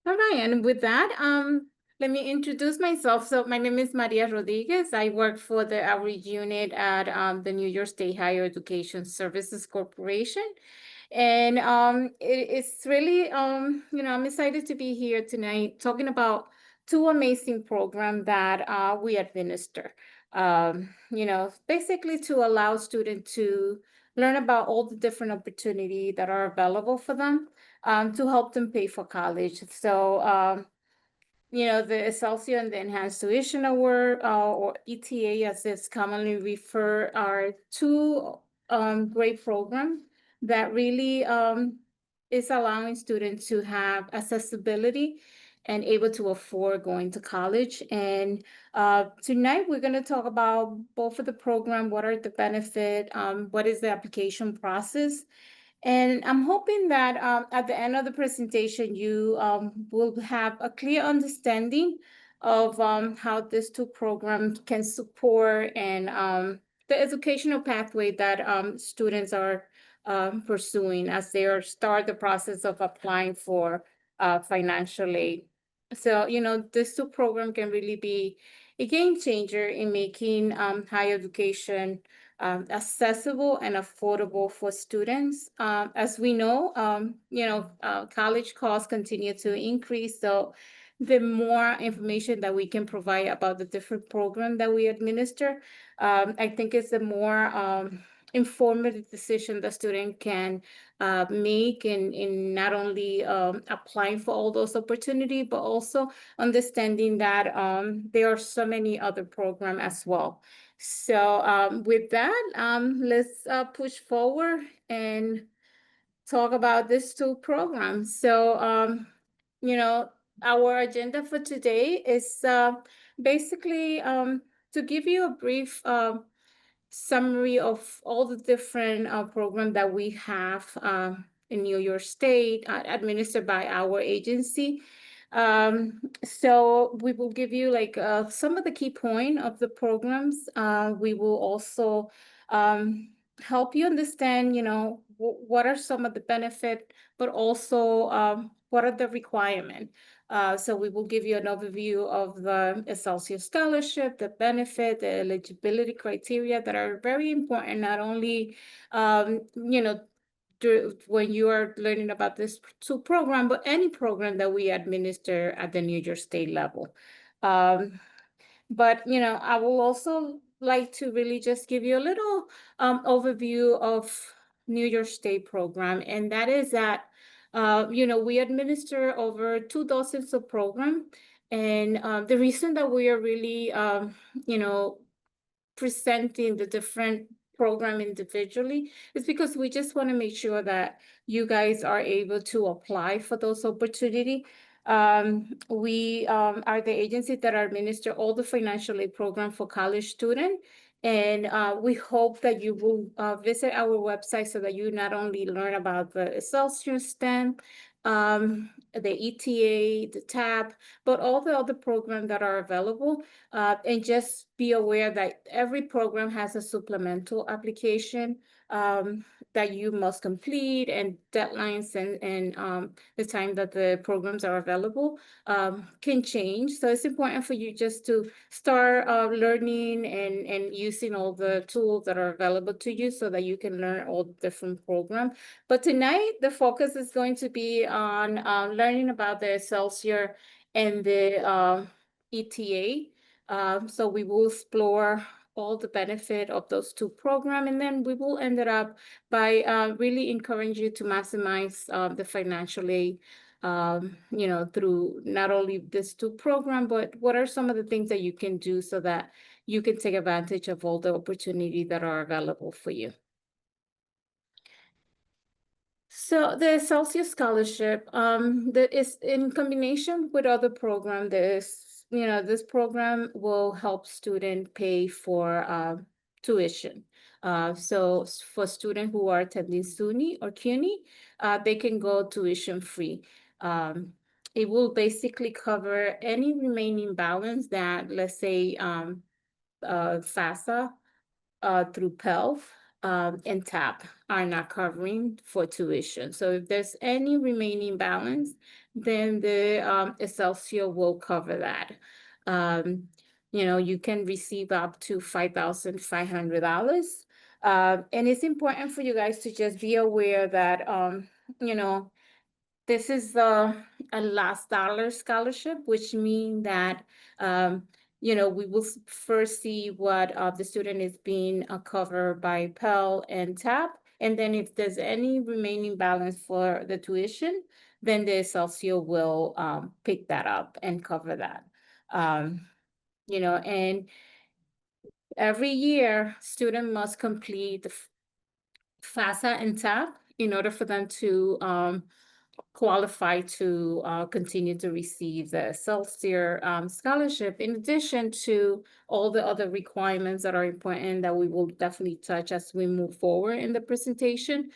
All right, and with that, let me introduce myself. So my name is Maria Rodriguez. I work for the outreach unit at the New York State Higher Education Services Corporation. And it's really, I'm excited to be here tonight talking about two amazing programs that we administer. Basically to allow students to learn about all the different opportunities that are available for them to help them pay for college. So, the Excelsior and the Enhanced Tuition Award, or ETA, as it's commonly referred, are two great programs that really is allowing students to have accessibility and able to afford going to college. And tonight we're going to talk about both of the program, what are the benefits, what is the application process, and I'm hoping that at the end of the presentation, you will have a clear understanding of how these two programs can support and the educational pathway that students are pursuing as they are start the process of applying for financial aid. So, this two program can really be a game changer in making higher education accessible and affordable for students. As we know, college costs continue to increase. So the more information that we can provide about the different programs that we administer, I think it's the more informative decision the student can make in not only applying for all those opportunities, but also understanding that there are so many other programs as well. So with that, let's push forward and talk about these two programs. So, you know, our agenda for today is basically to give you a brief summary of all the different programs that we have in New York State, administered by our agency. So we will give you like some of the key point of the programs. We will also help you understand, what are some of the benefit, but also what are the requirement. So we will give you an overview of the Excelsior Scholarship, the benefit, the eligibility criteria that are very important, not only, when you are learning about this two program, but any program that we administer at the New York State level. But I will also like to really just give you a little overview of New York State program, and that is that we administer over 2 dozens of program, and the reason that we are really you know presenting the different program individually is because we just want to make sure that you guys are able to apply for those opportunity. We are the agency that administer all the financial aid program for college student. And we hope that you will visit our website so that you not only learn about the Excelsior STEM, the ETA, the TAP, but all the other programs that are available. And just be aware that every program has a supplemental application that you must complete, and deadlines and the time that the programs are available can change. So it's important for you just to start learning and using all the tools that are available to you so that you can learn all the different programs. But tonight, the focus is going to be on learning about the Excelsior and the ETA. So we will explore all the benefit of those two programs, and then we will end it up by really encourage you to maximize the financial aid, through not only this two program, but what are some of the things that you can do so that you can take advantage of all the opportunities that are available for you. So the Excelsior Scholarship, that is in combination with other program. This program will help student pay for tuition. So for students who are attending SUNY or CUNY, they can go tuition free. It will basically cover any remaining balance that, let's say, FAFSA through PELF and TAP are not covering for tuition. So if there's any remaining balance, then the Excelsior will cover that. Um, you can receive up to $5,500. And it's important for you guys to just be aware that, you know, this is a last dollar scholarship, which means that, we will first see what the student is being covered by Pell and TAP. And then if there's any remaining balance for the tuition, then the Excelsior will pick that up and cover that. And every year, student must complete the FAFSA and TAP in order for them to qualify to continue to receive the Excelsior scholarship, in addition to all the other requirements that are important that we will definitely touch as we move forward in the presentation.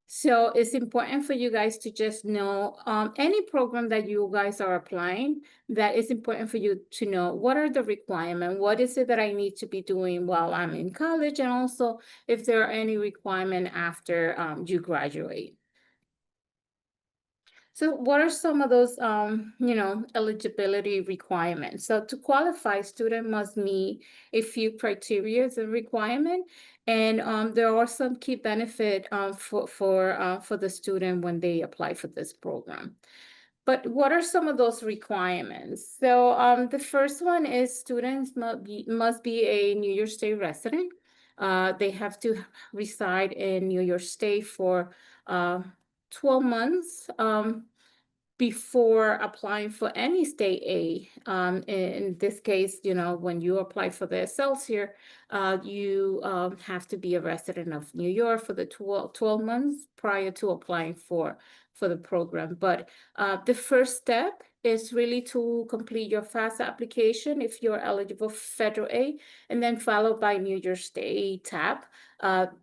So it's important for you guys to just know any program that you guys are applying, that it's important for you to know what are the requirements, what is it that I need to be doing while I'm in college, and also if there are any requirement after you graduate. So what are some of those, eligibility requirements? So to qualify, student must meet a few criteria as a requirement, and there are some key benefit for the student when they apply for this program. But what are some of those requirements? So the first one is students must be a New York State resident. They have to reside in New York State for 12 months before applying for any state aid. In this case, when you apply for the Excelsior, you have to be a resident of New York for the 12 months prior to applying for the program. But the first step is really to complete your FAFSA application if you're eligible for federal aid, and then followed by New York State TAP.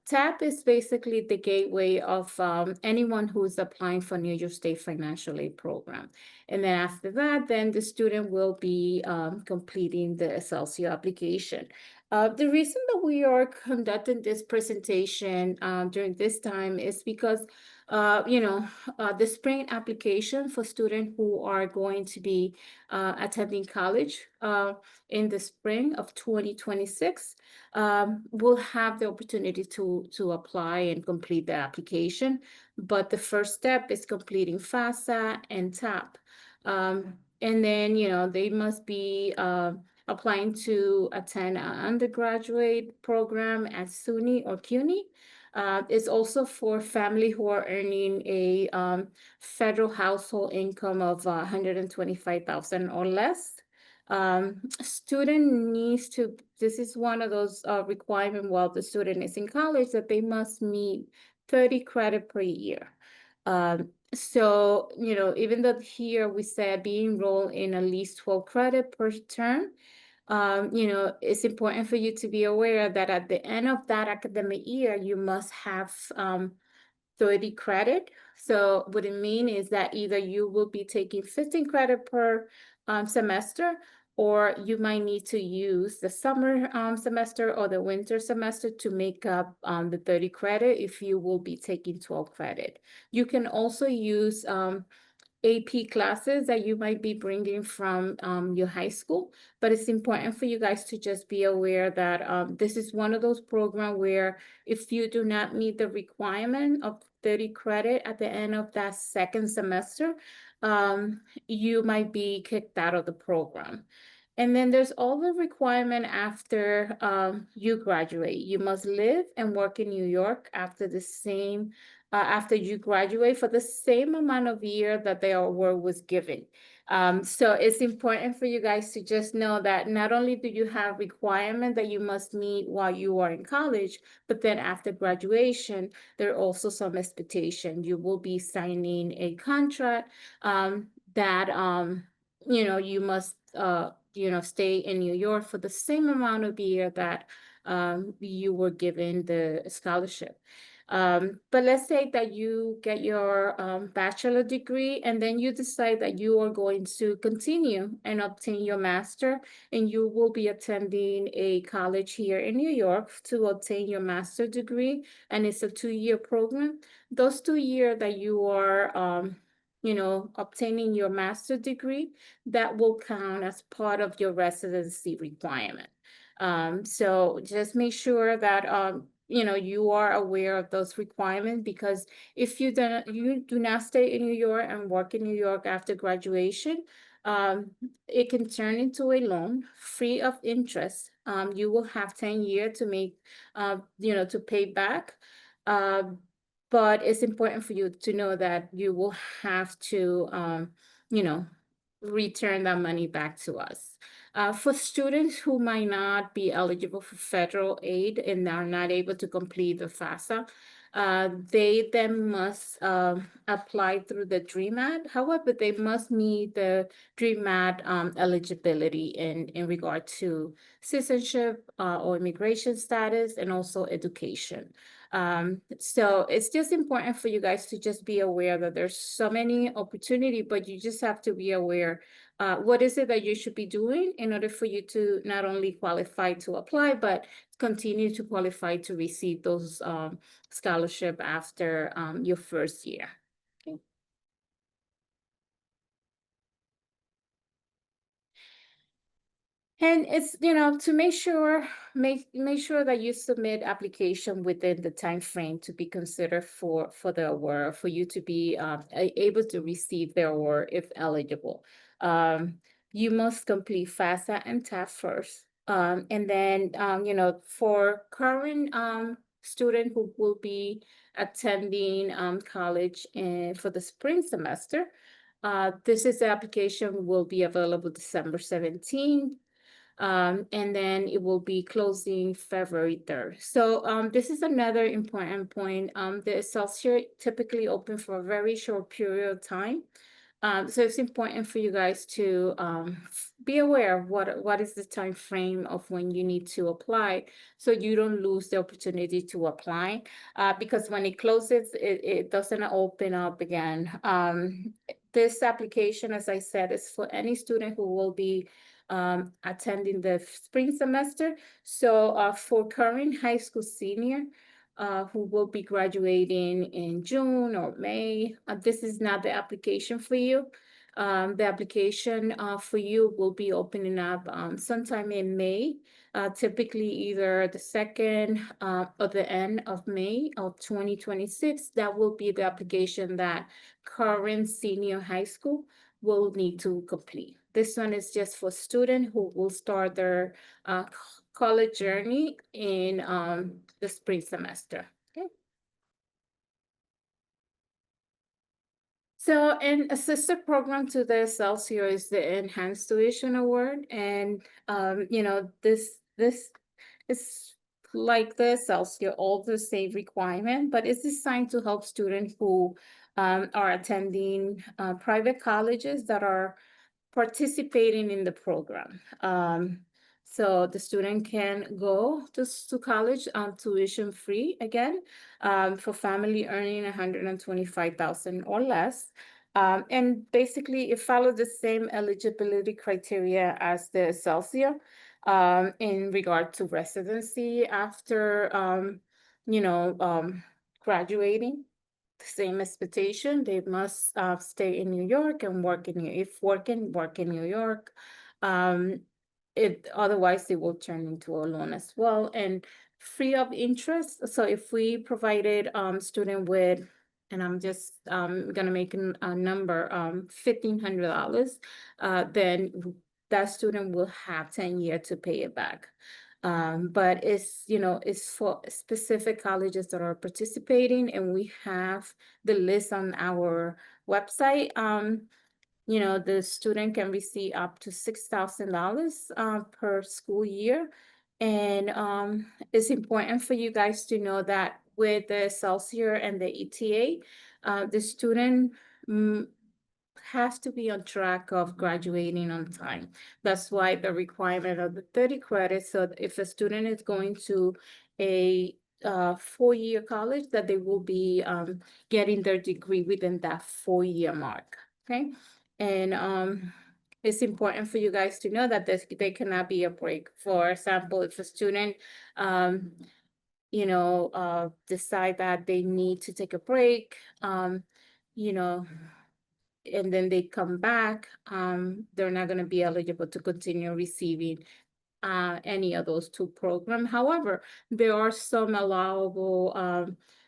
TAP is basically the gateway of anyone who's applying for New York State financial aid program. And then after that, then the student will be completing the Excelsior application. The reason that we are conducting this presentation during this time is because the spring application for students who are going to be attending college in the spring of 2026 will have the opportunity to apply and complete the application. But the first step is completing FAFSA and TAP. And then, they must be applying to attend an undergraduate program at SUNY or CUNY. It's also for family who are earning a federal household income of 125,000 or less. Student needs to, this is one of those requirements while the student is in college, that they must meet 30 credit per year. So, even though here we said be enrolled in at least 12 credit per term, it's important for you to be aware that at the end of that academic year, you must have 30 credit. So what it means is that either you will be taking 15 credit per semester, or you might need to use the summer semester or the winter semester to make up the 30 credit if you will be taking 12 credit. You can also use AP classes that you might be bringing from your high school, but it's important for you guys to just be aware that this is one of those programs where if you do not meet the requirement of 30 credit at the end of that second semester, you might be kicked out of the program. And then there's all the requirement after you graduate. You must live and work in New York after after you graduate for the same amount of year that the award was given. So it's important for you guys to just know that not only do you have requirement that you must meet while you are in college, but then after graduation, there are also some expectation. You will be signing a contract that you must stay in New York for the same amount of year that you were given the scholarship. But let's say that you get your bachelor degree and then you decide that you are going to continue and obtain your master, and you will be attending a college here in New York to obtain your master degree, and it's a 2-year program. Those 2 years that you are obtaining your master degree, that will count as part of your residency requirement. So just make sure that you are aware of those requirements, because if you do not stay in New York and work in New York after graduation, it can turn into a loan free of interest. You will have 10 years to to pay back. Uh, but it's important for you to know that you will have to, you know, return that money back to us. For students who might not be eligible for federal aid and are not able to complete the FAFSA, they then must apply through the DREAM-AT. However, they must meet the DREAM-AT eligibility in regard to citizenship or immigration status, and also education. So it's just important for you guys to just be aware that there's so many opportunity, but you just have to be aware what is it that you should be doing in order for you to not only qualify to apply, but continue to qualify to receive those scholarship after your first year. Okay. And it's, to make sure that you submit application within the time frame to be considered for the award, for you to be able to receive the award if eligible. You must complete FAFSA and TAP first. And then, for current student who will be attending college for the spring semester, the application will be available December 17th. And then it will be closing February 3rd. So this is another important point. The Excelsior typically open for a very short period of time. So it's important for you guys to be aware of what is the time frame of when you need to apply, so you don't lose the opportunity to apply, because when it closes, it doesn't open up again. This application, as I said, is for any student who will be attending the spring semester. So for current high school senior who will be graduating in June or May, this is not the application for you. The application for you will be opening up sometime in May, typically either the second or the end of May of 2026. That will be the application that current senior high school will need to complete. This one is just for students who will start their college journey in the spring semester. Okay. So, and a sister program to the Excelsior is the Enhanced Tuition Award, and this is like the Excelsior, all the same requirement, but it's designed to help students who are attending private colleges that are participating in the program. So the student can go to college tuition free again, for family earning 125,000 or less. And basically it follows the same eligibility criteria as the Excelsior in regard to residency after graduating. Same expectation. They must stay in New York and work in work in New York. Otherwise it will turn into a loan as well, and free of interest. So if we provided student with, and I'm just gonna make a number, $1,500, then that student will have 10 years to pay it back. But it's for specific colleges that are participating, and we have the list on our website. The student can receive up to $6,000 per school year. And it's important for you guys to know that with the Excelsior and the ETA, the student have to be on track of graduating on time. That's why the requirement of the 30 credits. So if a student is going to a 4-year college, that they will be getting their degree within that 4-year mark. Okay, and it's important for you guys to know that there cannot be a break. For example, if a student decide that they need to take a break, you know, and then they come back, they're not going to be eligible to continue receiving any of those two programs. However, there are some allowable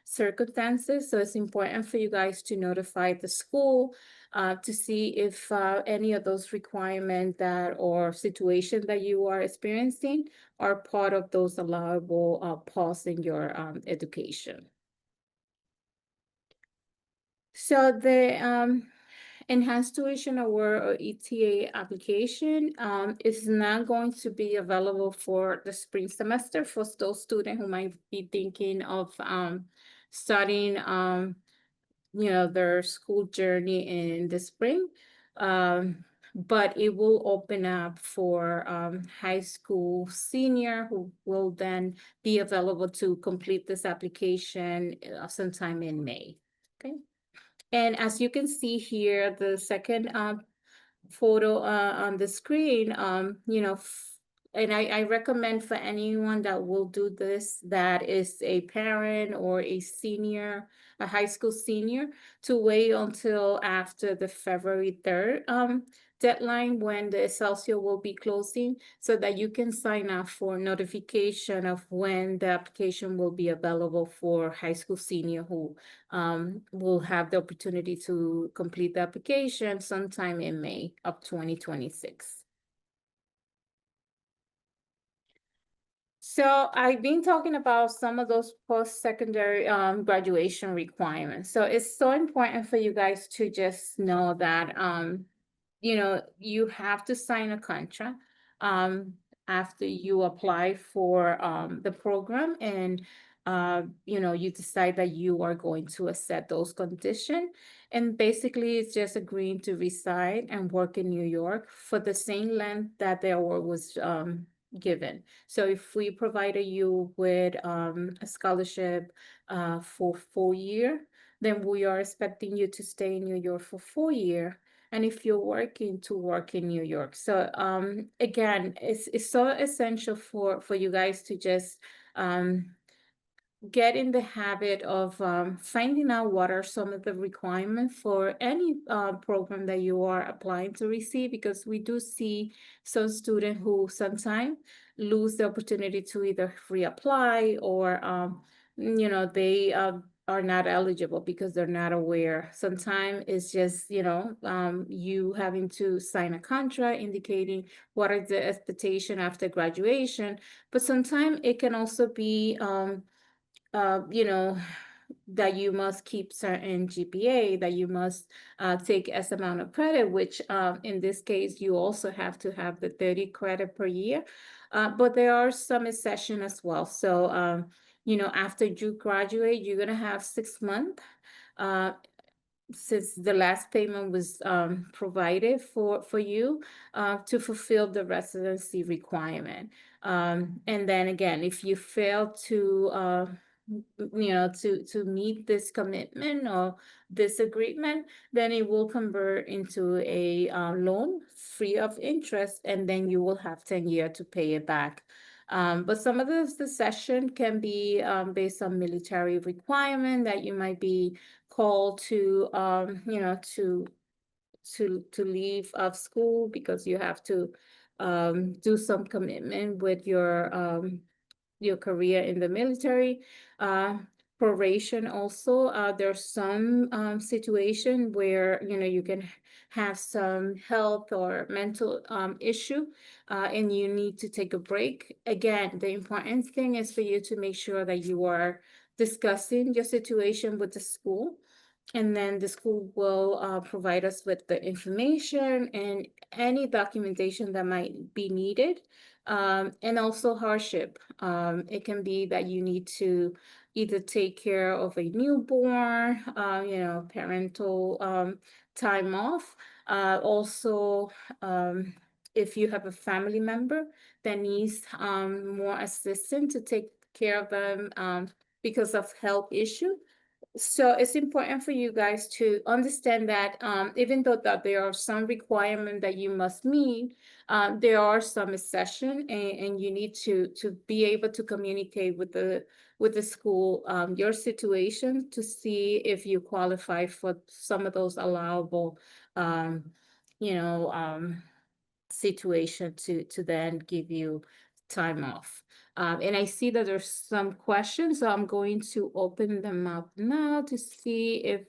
circumstances, so it's important for you guys to notify the school to see if any of those requirements that or situation that you are experiencing are part of those allowable pause in your education. So the enhanced tuition award or ETA application is not going to be available for the spring semester for those students who might be thinking of starting their school journey in the spring. But it will open up for high school senior who will then be available to complete this application sometime in May. Okay. And as you can see here, the second photo on the screen, and I recommend for anyone that will do this, that is a parent or a senior, a high school senior, to wait until after the February 3rd deadline when the Excelsior will be closing, so that you can sign up for notification of when the application will be available for high school senior who will have the opportunity to complete the application sometime in May of 2026. So I've been talking about some of those post-secondary graduation requirements. So it's so important for you guys to just know that you have to sign a contract after you apply for the program, and you decide that you are going to accept those conditions. And basically, it's just agreeing to reside and work in New York for the same length that the award was given. So if we provided you with a scholarship for 4 year, then we are expecting you to stay in New York for 4 year. And if you're working, to work in New York. So again, it's so essential for you guys to just get in the habit of finding out what are some of the requirements for any program that you are applying to receive, because we do see some students who sometimes lose the opportunity to either reapply or they are not eligible because they're not aware. Sometimes it's just you having to sign a contract indicating what are the expectation after graduation, but sometimes it can also be that you must keep certain GPA, that you must take S amount of credit, which in this case, you also have to have the 30 credit per year. But there are some exceptions as well. So, after you graduate, you're going to have 6 months since the last payment was provided for you to fulfill the residency requirement. And then again, if you fail to to meet this commitment or this agreement, then it will convert into a loan free of interest, and then you will have 10 years to pay it back. But some of the session can be based on military requirement that you might be called to to leave of school because you have to do some commitment with your career in the military. Proration also, there's some situation where you can have some health or mental issue, and you need to take a break. Again, the important thing is for you to make sure that you are discussing your situation with the school, and then the school will provide us with the information and any documentation that might be needed. And also hardship. It can be that you need to either take care of a newborn, parental time off. Also, if you have a family member that needs more assistance to take care of them because of health issue. So it's important for you guys to understand that even though that there are some requirements that you must meet, there are some exception, and you need to be able to communicate with the school your situation to see if you qualify for some of those allowable um, you know situation to then give you time off. And I see that there's some questions, so I'm going to open them up now to see if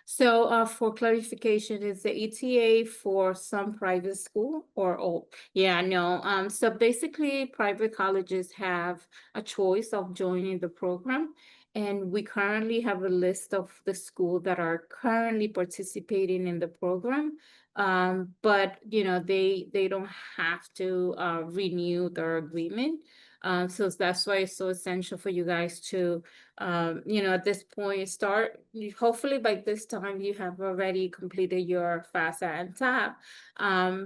so for clarification, is the ETA for some private school or all? Yeah, no. So basically private colleges have a choice of joining the program. And we currently have a list of the school that are currently participating in the program. But they don't have to renew their agreement. So that's why it's so essential for you guys to at this point, hopefully by this time you have already completed your FAFSA and TAP.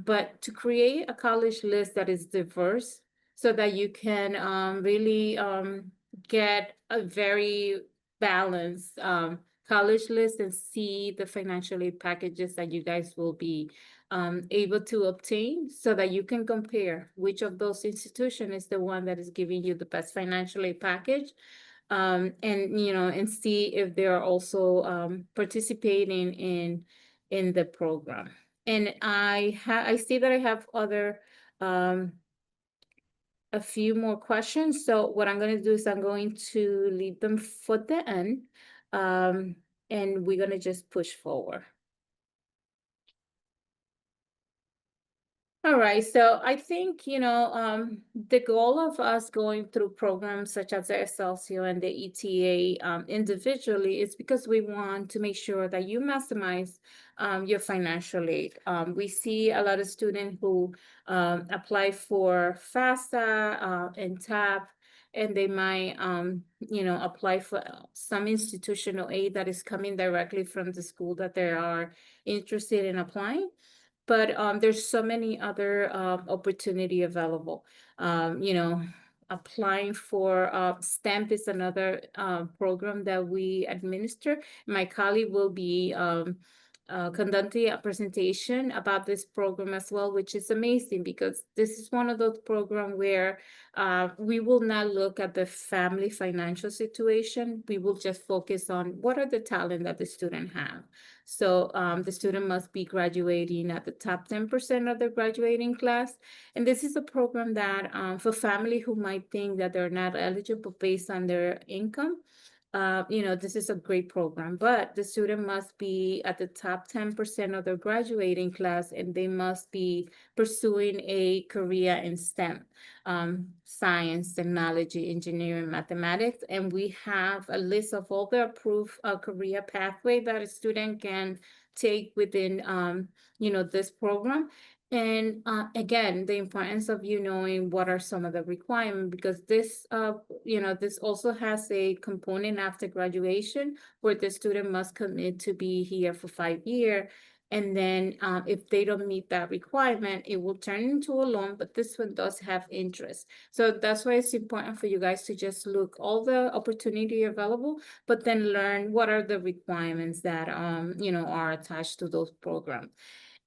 But to create a college list that is diverse so that you can really get a very balanced college list and see the financial aid packages that you guys will be able to obtain so that you can compare which of those institutions is the one that is giving you the best financial aid package, and see if they're also participating in the program. And I see that I have other a few more questions. So what I'm going to do is I'm going to leave them for the end, and we're going to just push forward. All right, so I think, the goal of us going through programs such as the Excelsior and the ETA individually is because we want to make sure that you maximize your financial aid. We see a lot of students who apply for FAFSA and TAP, and they might, apply for some institutional aid that is coming directly from the school that they are interested in applying. But there's so many other opportunity available. Applying for STEMP is another program that we administer. My colleague will be conducting a presentation about this program as well, which is amazing because this is one of those programs where we will not look at the family financial situation. We will just focus on what are the talent that the student have. So the student must be graduating at the top 10% of the graduating class. And this is a program that for family who might think that they're not eligible based on their income, this is a great program, but the student must be at the top 10% of their graduating class, and they must be pursuing a career in STEM, science, technology, engineering, mathematics. And we have a list of all the approved career pathway that a student can take within, this program. And again, the importance of you knowing what are some of the requirements, because this also has a component after graduation where the student must commit to be here for 5 years. And then if they don't meet that requirement, it will turn into a loan, but this one does have interest. So that's why it's important for you guys to just look all the opportunity available, but then learn what are the requirements that are attached to those programs.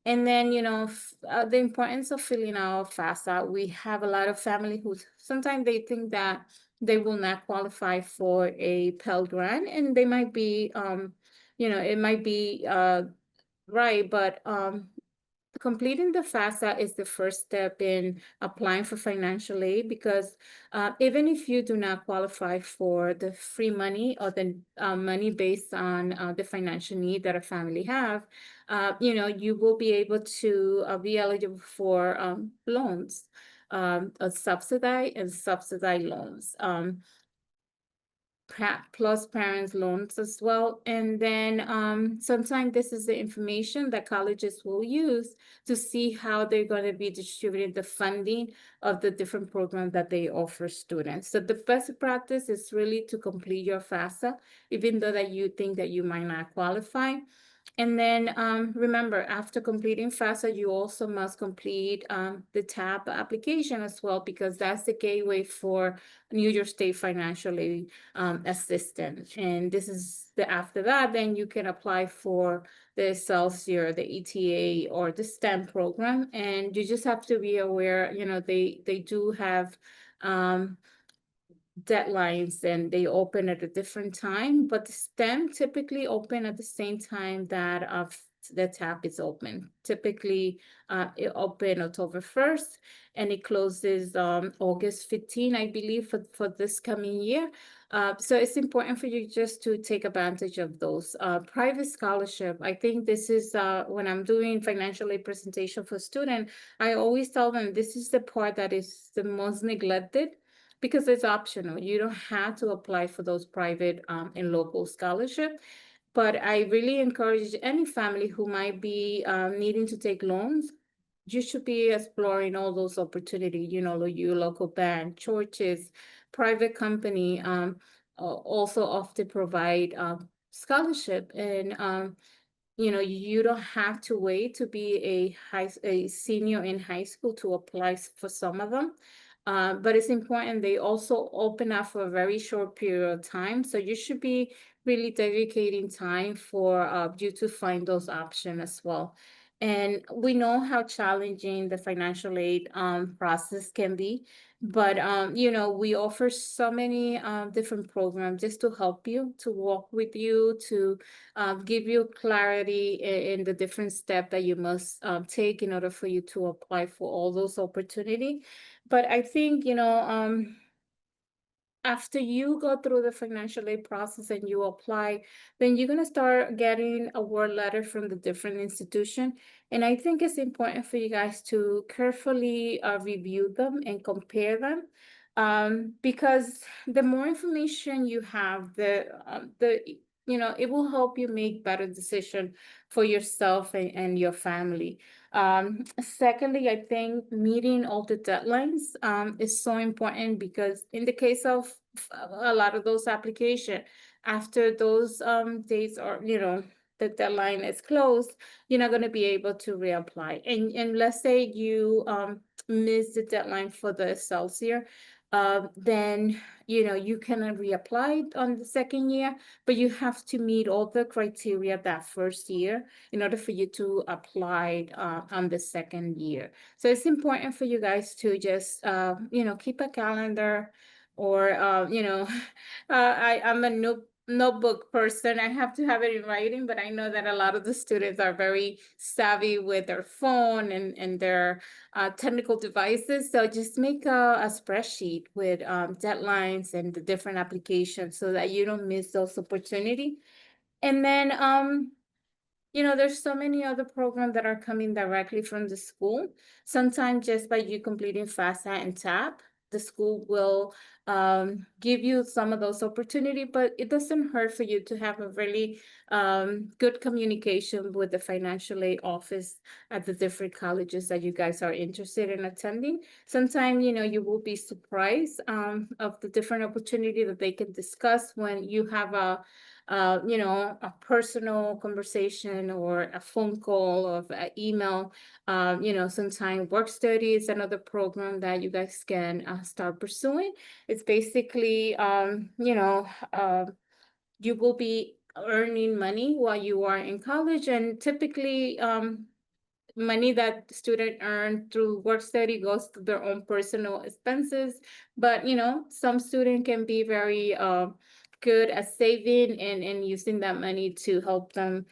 And then, the importance of filling out FAFSA. We have a lot of family who sometimes they think that they will not qualify for a Pell Grant, and they might be, it might be right, but completing the FAFSA is the first step in applying for financial aid, because even if you do not qualify for the free money or the money based on the financial need that a family have, you will be able to be eligible for loans, subsidized and subsidized loans. Plus parents loans as well. And then sometimes this is the information that colleges will use to see how they're going to be distributing the funding of the different programs that they offer students. So the best practice is really to complete your FAFSA, even though that you think that you might not qualify. And then remember, after completing FAFSA, you also must complete the TAP application as well, because that's the gateway for New York State financial aid assistance. And this is after that, then you can apply for the Excelsior, the ETA, or the STEM program. And you just have to be aware, they do have deadlines, and they open at a different time, but the STEM typically open at the same time that the TAP is open. Typically, it open October 1st, and it closes August 15, I believe, for this coming year. So it's important for you just to take advantage of those. Private scholarship, I think this is when I'm doing financial aid presentation for students, I always tell them this is the part that is the most neglected, because it's optional. You don't have to apply for those private and local scholarship. But I really encourage any family who might be needing to take loans, you should be exploring all those opportunities, your local bank, churches, private company, also often provide scholarship. And you don't have to wait to be a senior in high school to apply for some of them. But it's important they also open up for a very short period of time. So you should be really dedicating time for you to find those options as well. And we know how challenging the financial aid process can be, but we offer so many different programs just to help you, to walk with you, to give you clarity in the different steps that you must take in order for you to apply for all those opportunities. But I think, after you go through the financial aid process and you apply, then you're going to start getting award letter from the different institution. And I think it's important for you guys to carefully review them and compare them. Because the more information you have, it will help you make better decision for yourself and your family. Secondly, I think meeting all the deadlines is so important, because in the case of a lot of those applications, after those dates, or the deadline is closed, you're not going to be able to reapply. And let's say you miss the deadline for the Excelsior, then you can reapply on the second year, but you have to meet all the criteria that first year in order for you to apply on the second year. So it's important for you guys to just keep a calendar, or I'm a notebook person. I have to have it in writing, but I know that a lot of the students are very savvy with their phone and their technical devices. So just make a spreadsheet with deadlines and the different applications so that you don't miss those opportunities. And then there's so many other programs that are coming directly from the school. Sometimes just by you completing FAFSA and TAP, the school will give you some of those opportunities, but it doesn't hurt for you to have a really good communication with the financial aid office at the different colleges that you guys are interested in attending. Sometimes, you will be surprised of the different opportunity that they can discuss when you have a personal conversation or a phone call or an email. Sometimes work study is another program that you guys can start pursuing. It's basically, you will be earning money while you are in college, and typically, money that student earn through work study goes to their own personal expenses. But some student can be very good at saving and using that money to help them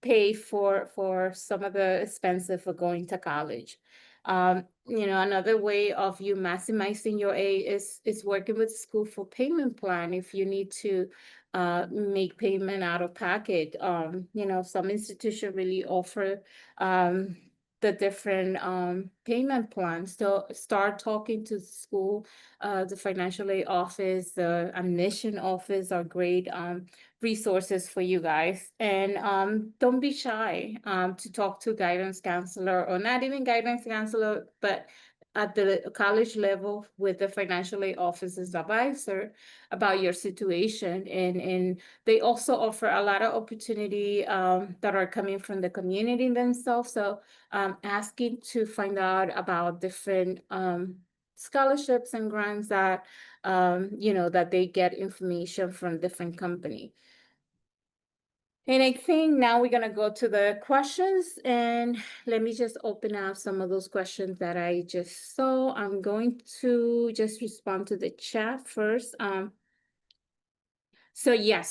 pay for some of the expenses for going to college. Another way of you maximizing your aid is working with the school for payment plan. If you need to make payment out of pocket, some institution really offer the different payment plans. So start talking to the school, the financial aid office, the admission office are great resources for you guys. And don't be shy to talk to guidance counselor, or not even guidance counselor, but at the college level with the financial aid officer's advisor about your situation. And they also offer a lot of opportunity that are coming from the community themselves. So asking to find out about different scholarships and grants that that they get information from different company. And I think now we're gonna go to the questions, and let me just open up some of those questions that I just saw. I'm going to just respond to the chat first. So yeah,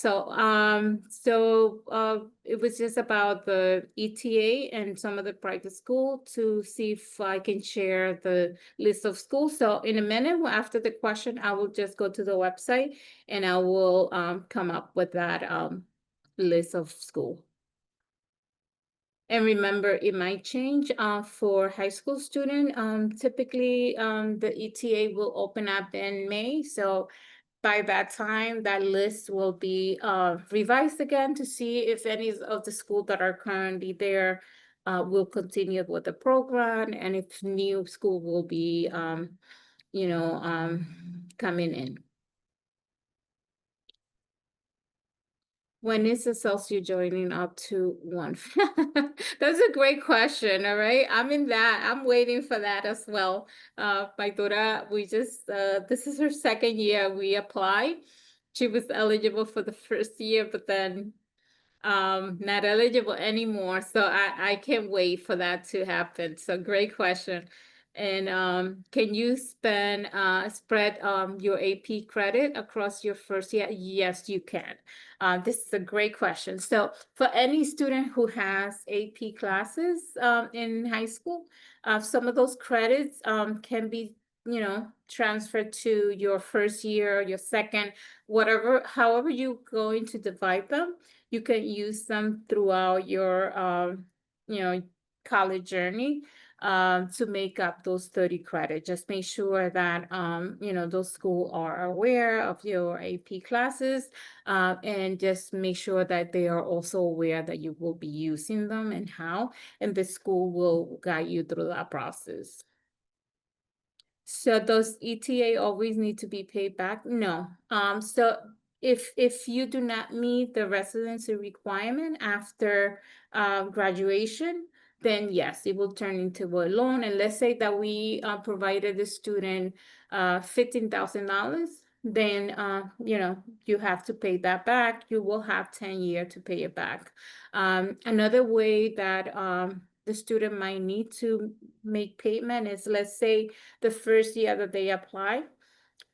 it was just about the ETA and some of the private school to see if I can share the list of schools. So in a minute after the question, I will just go to the website and I will come up with that list of school. And remember, it might change for high school student. Typically, the ETA will open up in May. So by that time, that list will be revised again to see if any of the schools that are currently there will continue with the program, and if new school will be, coming in. When is Excelsior joining up to one? That's a great question. All right. I'm waiting for that as well. My daughter, this is her second year we applied. She was eligible for the first year, but then not eligible anymore. So I can't wait for that to happen. So great question. And can you spread your AP credit across your first year? Yes, you can. This is a great question. So for any student who has AP classes in high school, some of those credits can be, transferred to your first year, your second, however you're going to divide them. You can use them throughout your, college journey to make up those 30 credit. Just make sure that, those schools are aware of your AP classes and just make sure that they are also aware that you will be using them and how, and the school will guide you through that process. So those ETA always need to be paid back? No. So if you do not meet the residency requirement after graduation, then yes, it will turn into a loan. And let's say that we provided the student $15,000, then you have to pay that back. You will have 10 years to pay it back. Another way that the student might need to make payment is, let's say the first year that they apply,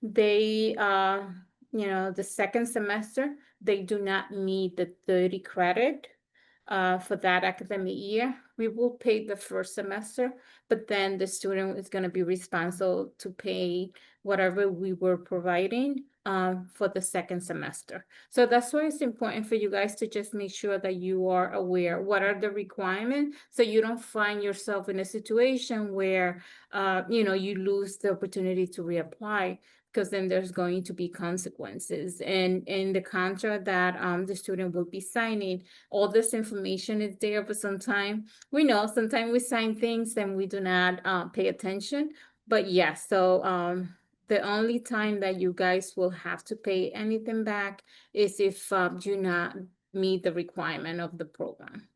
they the second semester they do not meet the 30 credit for that academic year. We will pay the first semester, but then the student is going to be responsible to pay whatever we were providing for the second semester. So that's why it's important for you guys to just make sure that you are aware what are the requirements, so you don't find yourself in a situation where you lose the opportunity to reapply, because then there's going to be consequences. And in the contract that the student will be signing, all this information is there, but sometimes we sign things and we do not pay attention. But yes, so the only time that you guys will have to pay anything back is if you not meet the requirement of the program.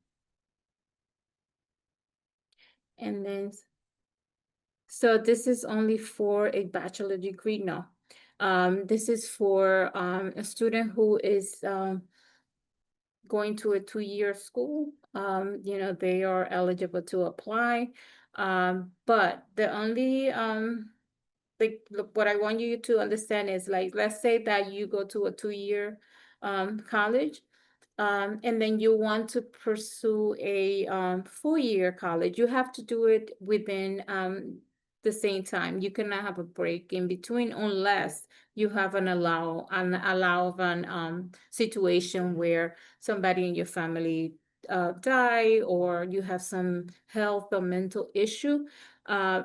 And then, so this is only for a bachelor degree? No. This is for a student who is going to a 2-year school. They are eligible to apply. But the only look, what I want you to understand is, like, let's say that you go to a 2-year college, and then you want to pursue a 4-year college. You have to do it within the same time. You cannot have a break in between unless you have an situation where somebody in your family die, or you have some health or mental issue.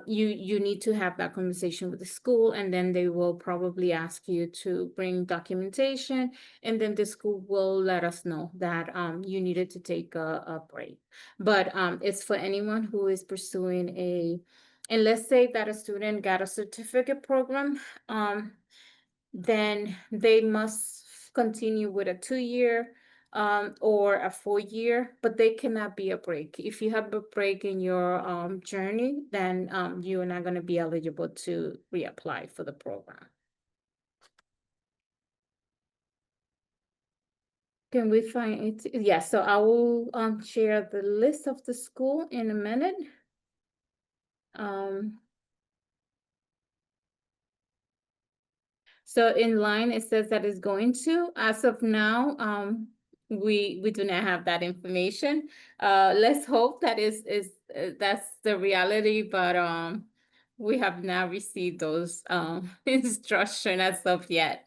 You need to have that conversation with the school, and then they will probably ask you to bring documentation, and then the school will let us know that you needed to take a break. But it's for anyone who is pursuing And let's say that a student got a certificate program, then they must continue with a 2-year or a 4-year, but they cannot be a break. If you have a break in your journey, then you are not going to be eligible to reapply for the program. Can we find it? Yeah, so I will share the list of the school in a minute. So in line, it says that it's going to. As of now, we do not have that information. Let's hope that is that's the reality, but we have not received those instruction as of yet.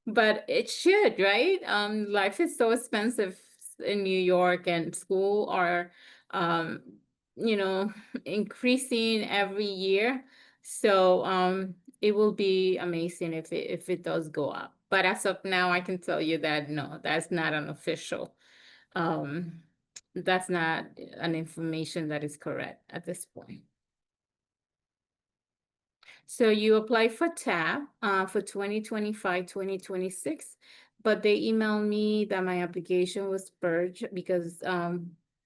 But it should, right? Life is so expensive in New York, and school are, um, you know, increasing every year. So, it will be amazing if it does go up. But as of now, I can tell you that no, that's not an official. Um, that's not an information that is correct at this point. So you apply for TAP for 2025, 2026, but they emailed me that my application was purged because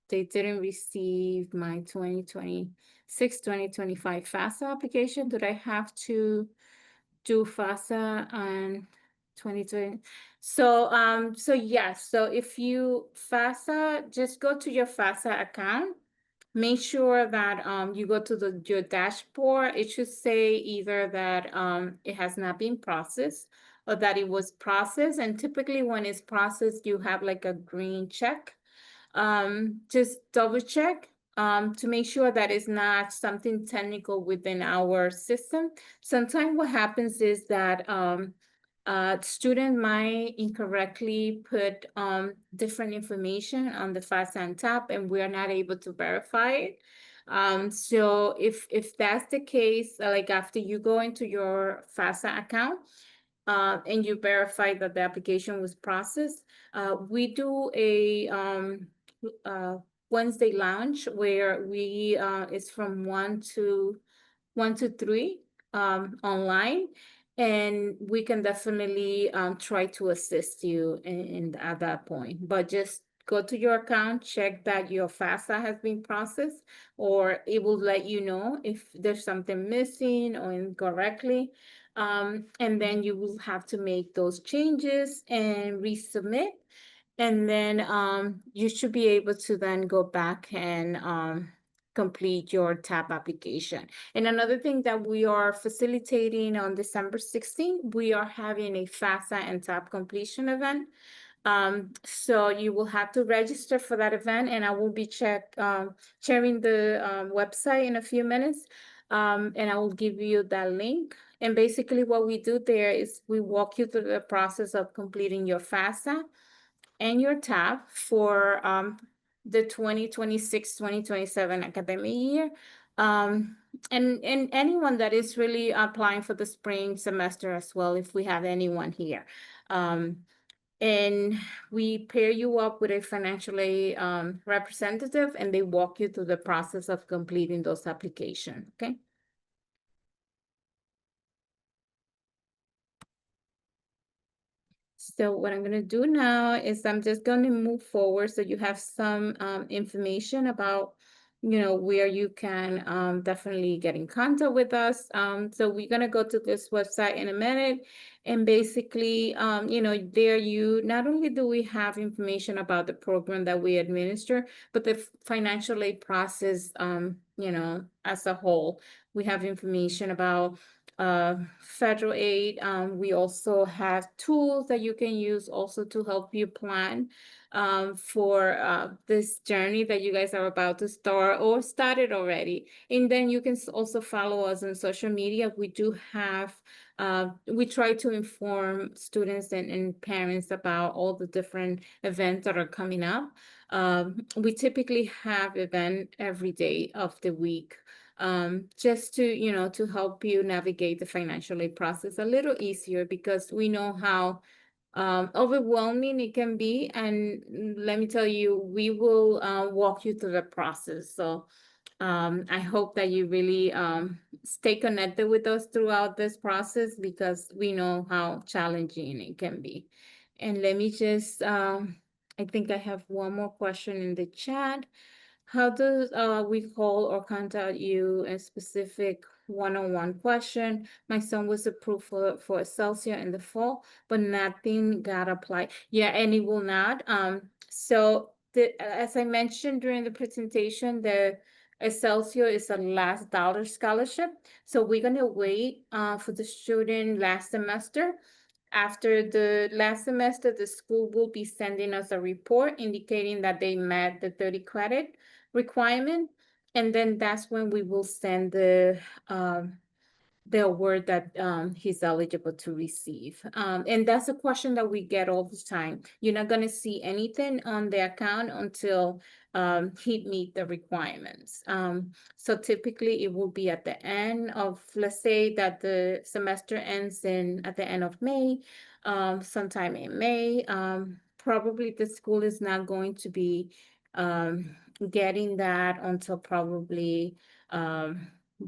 they didn't receive my 2026, 2025 FAFSA application. Did I have to do FAFSA on 2020? So yes, so if you FAFSA, just go to your FAFSA account. Make sure that you go to your dashboard. It should say either that it has not been processed or that it was processed. And typically when it's processed, you have like a green check. Just double check to make sure that it's not something technical within our system. Sometimes what happens is that student might incorrectly put different information on the FAFSA tab, and we are not able to verify it. So if that's the case, like after you go into your FAFSA account and you verify that the application was processed, we do a Wednesday lounge where we it's from 1 to 3 online, and we can definitely try to assist you in at that point. But just go to your account, check that your FAFSA has been processed, or it will let you know if there's something missing or incorrectly. And then you will have to make those changes and resubmit. And then you should be able to then go back and complete your TAP application. And another thing that we are facilitating on December 16th, we are having a FAFSA and TAP completion event. So you will have to register for that event, and I will be sharing the website in a few minutes. And I will give you that link. And basically what we do there is we walk you through the process of completing your FAFSA and your TAP for the 2026-2027 academic year. And anyone that is really applying for the spring semester as well, if we have anyone here. And we pair you up with a financial aid representative, and they walk you through the process of completing those applications, okay? So what I'm gonna do now is I'm just gonna move forward so you have some information about, where you can definitely get in contact with us. So we're gonna go to this website in a minute, and basically, there you not only do we have information about the program that we administer, but the financial aid process, as a whole. We have information about federal aid. We also have tools that you can use also to help you plan for this journey that you guys are about to start or started already. And then you can also follow us on social media. We do have, we try to inform students and parents about all the different events that are coming up. We typically have event every day of the week, just to help you navigate the financial aid process a little easier, because we know how overwhelming it can be. And let me tell you, we will walk you through the process. So I hope that you really stay connected with us throughout this process because we know how challenging it can be. And let me just, I think I have one more question in the chat. How does we call or contact you a specific one-on-one question? My son was approved for Excelsior in the fall, but nothing got applied. Yeah, and it will not. So as I mentioned during the presentation, the Excelsior is a last dollar scholarship. So we're gonna wait for the student last semester. After the last semester, the school will be sending us a report indicating that they met the 30 credit requirement. And then that's when we will send the award that he's eligible to receive. And that's a question that we get all the time. You're not gonna see anything on the account until he meet the requirements. So typically it will be at the end of, let's say that the semester ends at the end of May, sometime in May. Probably the school is not going to be getting that until probably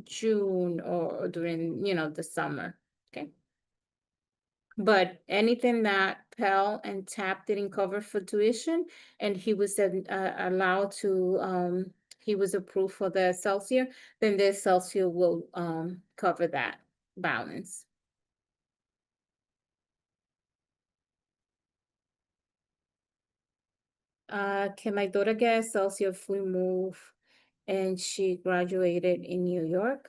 June or during, the summer, okay? But anything that Pell and TAP didn't cover for tuition, and he was allowed to, he was approved for the Excelsior, then the Excelsior will cover that balance. Can my daughter get Excelsior if we move and she graduated in New York?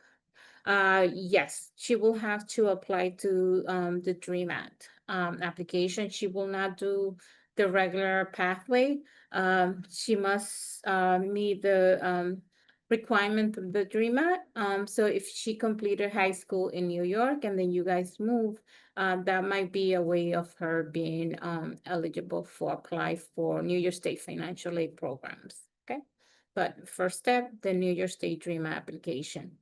Yes, she will have to apply to the Dream Act application. She will not do the regular pathway. She must meet the requirement of the Dream Act. So if she completed high school in New York and then you guys move, that might be a way of her being eligible for apply for New York State financial aid programs. Okay, but first step, the New York State Dream application.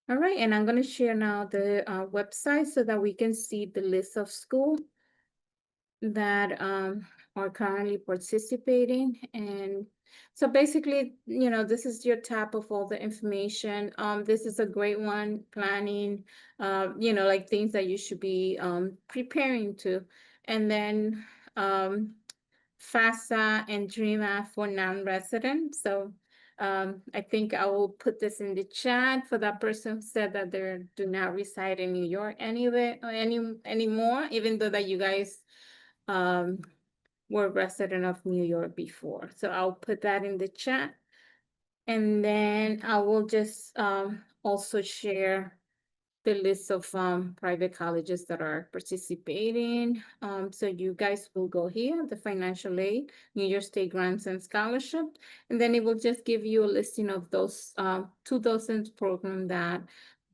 All right, and I'm gonna share now the website so that we can see the list of school that are currently participating. And so basically, this is your tab of all the information. This is a great one, planning, like things that you should be preparing to. And then FAFSA and DREAMA for non-residents. So I think I will put this in the chat for that person who said that they do not reside in New York anymore, even though that you guys were resident of New York before. So I'll put that in the chat. And then I will just also share the list of private colleges that are participating. So you guys will go here, the financial aid, New York State grants and scholarship, and then it will just give you a listing of those 2,000 program that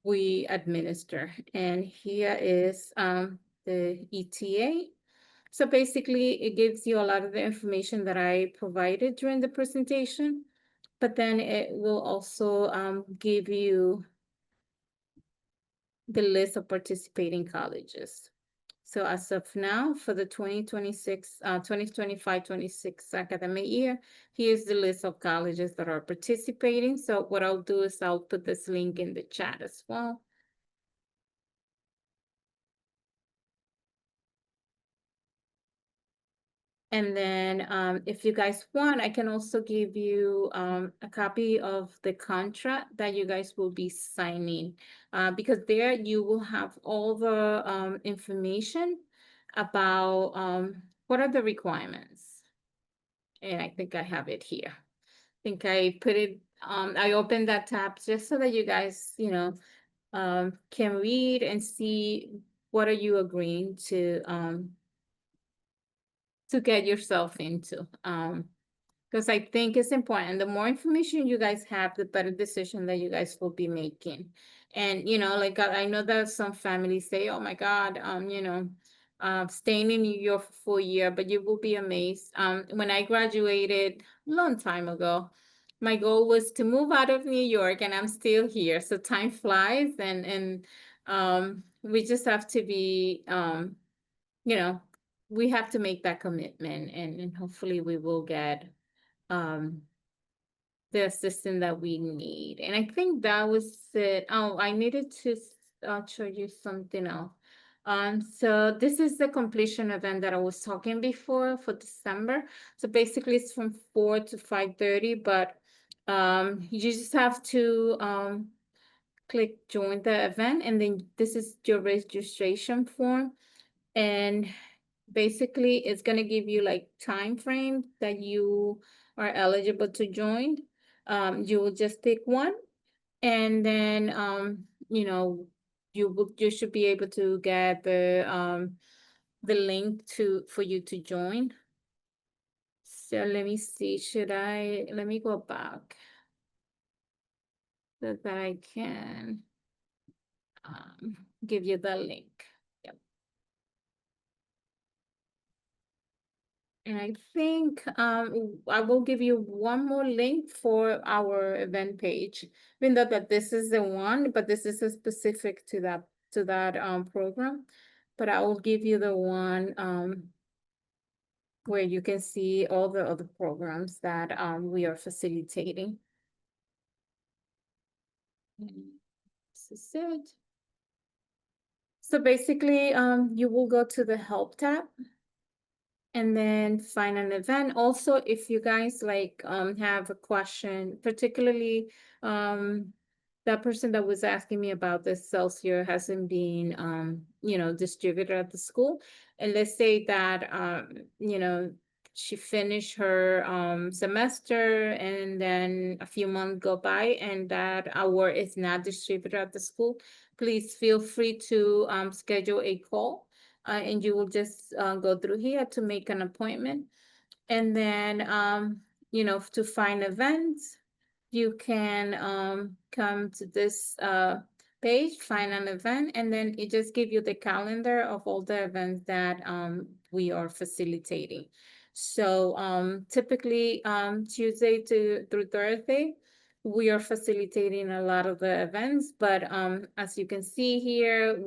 we administer. And here is the ETA. So basically, it gives you a lot of the information that I provided during the presentation, but then it will also give you the list of participating colleges. So as of now, for the 2025-26 academic year, here's the list of colleges that are participating. So what I'll do is I'll put this link in the chat as well. And then if you guys want, I can also give you a copy of the contract that you guys will be signing because there you will have all the information about what are the requirements. And I think I have it here. I think I put it, I opened that tab just so that you guys, can read and see what are you agreeing to get yourself into. Because I think it's important. The more information you guys have, the better decision that you guys will be making. And, like I know that some families say, oh my God, staying in New York for a year, but you will be amazed. When I graduated a long time ago, my goal was to move out of New York and I'm still here. So time flies and we just have to be, we have to make that commitment and hopefully we will get the assistant that we need. And I think that was it. Oh, I needed to show you something else. So this is the completion event that I was talking before for December. So basically it's from 4 to 5:30, but you just have to click join the event, and then this is your registration form. And basically it's going to give you like time frame that you are eligible to join. You will just pick one, and then you should be able to get the link to for you to join. So let me see, let me go back so that I can give you the link. Yep. And I think I will give you one more link for our event page. Even though that this is the one, but this is specific to that program. But I will give you the one where you can see all the other programs that we are facilitating. And this is it. So basically, you will go to the help tab and then find an event. Also, if you guys like have a question, particularly that person that was asking me about this Excelsior hasn't been distributed at the school. And let's say that she finished her semester, and then a few months go by and that award is not distributed at the school, please feel free to schedule a call, and you will just go through here to make an appointment. And then, to find events, you can come to this page, find an event, and then it just give you the calendar of all the events that we are facilitating. So typically Tuesday through Thursday, we are facilitating a lot of the events, but as you can see here,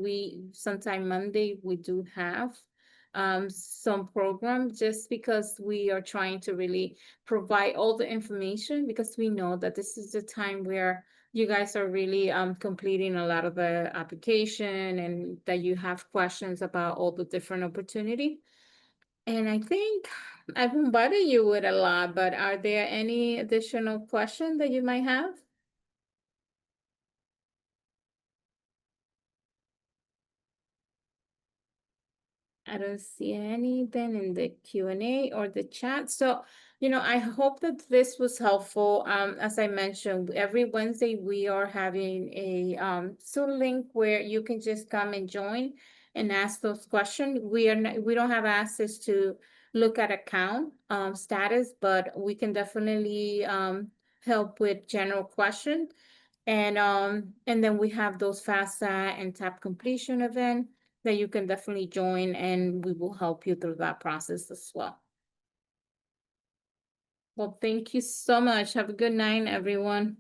sometime Monday we do have some program, just because we are trying to really provide all the information, because we know that this is the time where you guys are really completing a lot of the application, and that you have questions about all the different opportunity. And I think I've bombarded you with a lot, but are there any additional questions that you might have? I don't see anything in the Q&A or the chat. So, I hope that this was helpful. As I mentioned, every Wednesday we are having a Zoom link where you can just come and join and ask those questions. We don't have access to look at account status, but we can definitely help with general questions. And then we have those FAFSA and TAP completion event that you can definitely join, and we will help you through that process as well. Well, thank you so much. Have a good night, everyone.